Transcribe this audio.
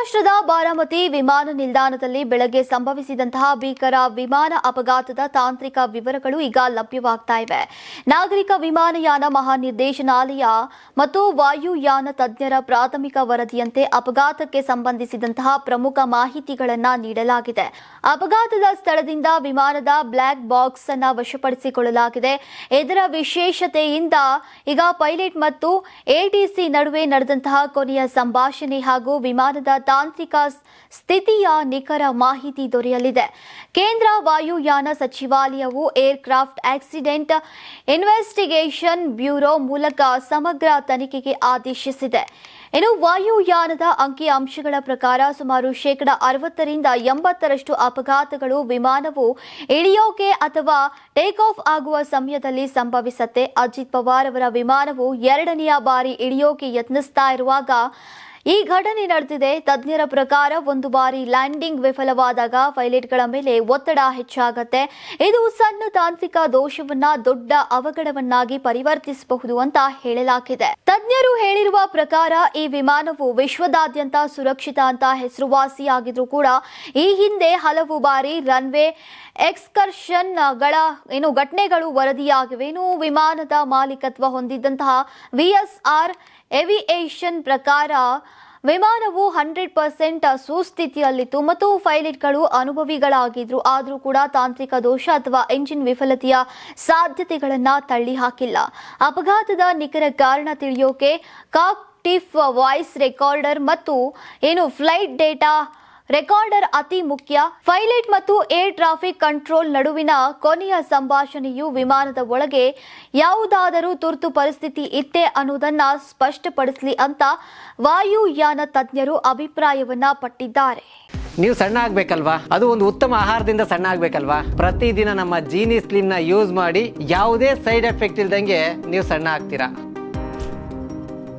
ಮಹಾರಾಷ್ಟ್ರದ ಬಾರಾಮತಿ ವಿಮಾನ ನಿಲ್ದಾಣದಲ್ಲಿ ಬೆಳಗ್ಗೆ ಸಂಭವಿಸಿದಂತಹ ಭೀಕರ ವಿಮಾನ ಅಪಘಾತದ ತಾಂತ್ರಿಕ ವಿವರಗಳು ಈಗ ಲಭ್ಯವಾಗ್ತಾ ಇವೆ. ನಾಗರಿಕ ವಿಮಾನಯಾನ ಮಹಾನಿರ್ದೇಶನಾಲಯ ಮತ್ತು ವಾಯುಯಾನ ತಜ್ಞರ ಪ್ರಾಥಮಿಕ ವರದಿಯಂತೆ ಅಪಘಾತಕ್ಕೆ ಸಂಬಂಧಿಸಿದಂತಹ ಪ್ರಮುಖ ಮಾಹಿತಿಗಳನ್ನು ನೀಡಲಾಗಿದೆ. ಅಪಘಾತದ ಸ್ಥಳದಿಂದ ವಿಮಾನದ ಬ್ಲಾಕ್ ಬಾಕ್ಸ್ ಅನ್ನು ವಶಪಡಿಸಿಕೊಳ್ಳಲಾಗಿದೆ. ಇದರ ವಿಶೇಷತೆಯಿಂದ ಈಗ ಪೈಲಟ್ ಮತ್ತು ಎಟಿಸಿ ನಡುವೆ ನಡೆದಂತಹ ಕೊನೆಯ ಸಂಭಾಷಣೆ ಹಾಗೂ ವಿಮಾನದ ತಾಂತ್ರಿಕ ಸ್ಥಿತಿಯ ನಿಖರ ಮಾಹಿತಿ ದೊರೆಯಲಿದೆ. ಕೇಂದ್ರ ವಾಯುಯಾನ ಸಚಿವಾಲಯವು ಏರ್ಕ್ರಾಫ್ಟ್ ಆಕ್ಸಿಡೆಂಟ್ ಇನ್ವೆಸ್ಟಿಗೇಷನ್ ಬ್ಯೂರೋ ಮೂಲಕ ಸಮಗ್ರ ತನಿಖೆಗೆ ಆದೇಶಿಸಿದೆ. ಇನ್ನು ವಾಯುಯಾನದ ಅಂಕಿಅಂಶಗಳ ಪ್ರಕಾರ ಸುಮಾರು 60% 80% ಅಪಘಾತಗಳು ವಿಮಾನವು ಇಳಿಯೋಕೆ ಅಥವಾ ಟೇಕ್ ಆಫ್ ಆಗುವ ಸಮಯದಲ್ಲಿ ಸಂಭವಿಸುತ್ತೆ. ಅಜಿತ್ ಪವಾರ್ ಅವರ ವಿಮಾನವು 2ನೇ ಬಾರಿ ಇಳಿಯೋಕೆ ಯತ್ನಿಸ್ತಾ ಇರುವಾಗ ಈ ಘಟನೆ ನಡೆದಿದೆ. ತಜ್ಞರ ಪ್ರಕಾರ ಒಂದು ಬಾರಿ ಲ್ಯಾಂಡಿಂಗ್ ವಿಫಲವಾದಾಗ ಪೈಲಟ್ಗಳ ಮೇಲೆ ಒತ್ತಡ ಹೆಚ್ಚಾಗುತ್ತೆ. ಇದು ಸಣ್ಣ ತಾಂತ್ರಿಕ ದೋಷವನ್ನ ದೊಡ್ಡ ಅವಘಡವನ್ನಾಗಿ ಪರಿವರ್ತಿಸಬಹುದು ಅಂತ ಹೇಳಲಾಗಿದೆ. ತಜ್ಞರು ಹೇಳಿರುವ ಪ್ರಕಾರ ಈ ವಿಮಾನವು ವಿಶ್ವದಾದ್ಯಂತ ಸುರಕ್ಷಿತ ಅಂತ ಹೆಸರುವಾಸಿಯಾಗಿದ್ರು ಕೂಡ ಈ ಹಿಂದೆ ಹಲವು ಬಾರಿ ರನ್ವೇ ಎಕ್ಸ್ಕರ್ಷನ್ ಘಟನೆಗಳು ವರದಿಯಾಗಿವೆ. ವಿಮಾನದ ಮಾಲೀಕತ್ವ ಹೊಂದಿದ್ದಂತಹ ವಿಎಸ್ಆರ್ ಏವಿಯೇಷನ್ ಪ್ರಕಾರ ವಿಮಾನವು 100% ಸುಸ್ಥಿತಿಯಲ್ಲಿತ್ತು ಮತ್ತು ಪೈಲಟ್ಗಳು ಅನುಭವಿಗಳಾಗಿದ್ರು. ಆದರೂ ಕೂಡ ತಾಂತ್ರಿಕ ದೋಷ ಅಥವಾ ಎಂಜಿನ್ ವಿಫಲತೆಯ ಸಾಧ್ಯತೆಗಳನ್ನು ತಳ್ಳಿ ಹಾಕಿಲ್ಲ. ಅಪಘಾತದ ನಿಖರ ಕಾರಣ ತಿಳಿಯೋಕೆ ಕಾಕ್ಪಿಟ್ ವಾಯ್ಸ್ ರೆಕಾರ್ಡರ್ ಮತ್ತು ಫ್ಲೈಟ್ ಡೇಟಾ ರೆಕಾರ್ಡರ್ ಅತಿ ಮುಖ್ಯ. ಪೈಲಟ್ ಮತ್ತು ಏರ್ ಟ್ರಾಫಿಕ್ ಕಂಟ್ರೋಲ್ ನಡುವಿನ ಕೊನೆಯ ಸಂಭಾಷಣೆಯು ವಿಮಾನದ ಒಳಗೆ ಯಾವುದಾದರೂ ತುರ್ತು ಪರಿಸ್ಥಿತಿ ಇತ್ತೆ ಅನ್ನೋದನ್ನ ಸ್ಪಷ್ಟಪಡಿಸಲಿ ಅಂತ ವಾಯುಯಾನ ತಜ್ಞರು ಅಭಿಪ್ರಾಯವನ್ನ ಪಟ್ಟಿದ್ದಾರೆ. ನೀವು ಸಣ್ಣ ಆಗ್ಬೇಕಲ್ವಾ? ಅದು ಒಂದು ಉತ್ತಮ ಆಹಾರದಿಂದ ಸಣ್ಣ ಆಗ್ಬೇಕಲ್ವಾ? ಪ್ರತಿದಿನ ನಮ್ಮ ಜೀನಿ ಸ್ಲಿಮ್ ನ ಯೂಸ್ ಮಾಡಿ ಯಾವುದೇ ಸೈಡ್ ಎಫೆಕ್ಟ್ ಇಲ್ದಂಗೆ ನೀವು ಸಣ್ಣ ಆಗ್ತೀರಾ.